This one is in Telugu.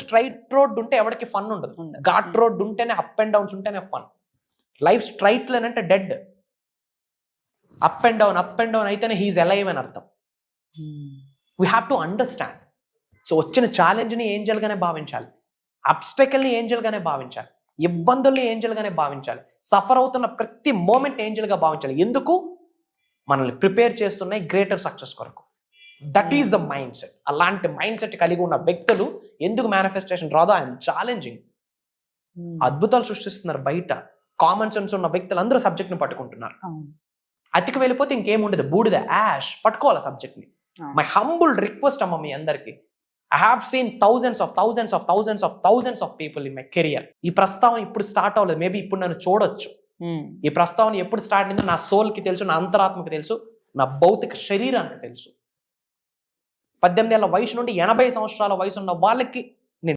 స్ట్రైట్ రోడ్ ఉంటే ఎవరికి ఫన్ ఉండదు. ఘాట్ రోడ్ ఉంటేనే, అప్ అండ్ డౌన్స్ ఉంటేనే ఫన్. లైఫ్ స్ట్రైట్ లైన్ అంటే డెడ్. అప్ అండ్ డౌన్ అయితేనే హీఈస్ అలైవ్ అని అర్థం. We have to understand. So వచ్చిన ఛాలెంజ్ని ఏంజల్గానే భావించాలి, అబ్స్టకల్ని ఏంజల్గానే భావించాలి, ఇబ్బందుల్ని ఏంజల్గానే భావించాలి, సఫర్ అవుతున్న ప్రతి మూమెంట్ ఏంజల్గా భావించాలి. ఎందుకు? మనల్ని ప్రిపేర్ చేస్తున్నాయి గ్రేటర్ సక్సెస్ కొరకు. That is the mind set. అలాంటి మైండ్ సెట్ కలిగి ఉన్న వ్యక్తులు ఎందుకు మేనిఫెస్టేషన్ రాదో ఐఎమ్ ఛాలెంజింగ్. అద్భుతాలు సృష్టిస్తున్నారు బయట. కామన్ సెన్స్ ఉన్న వ్యక్తులు అందరూ సబ్జెక్ట్ని పట్టుకుంటున్నారు. అతికి వెళ్ళిపోతే ఇంకేముండదు, బూడిద, యాష్. పట్టుకోవాలి సబ్జెక్ట్ని. మై హంబుల్ రిక్వెస్ట్ అమ్మ మీ అందరికి, I have seen thousands of people in my career. ఈ ప్రస్తావన ఇప్పుడు స్టార్ట్ అవ్వలేదు, మేబీ ఇప్పుడు నన్ను చూడొచ్చు. ఈ ప్రస్తావన ఎప్పుడు స్టార్ట్ అయిందో నా సోల్కి తెలుసు, నా అంతరాత్మకి తెలుసు, నా భౌతిక శరీరానికి తెలుసు. 18 ఏళ్ల వయసు నుండి 80 సంవత్సరాల వయసు ఉన్న వాళ్ళకి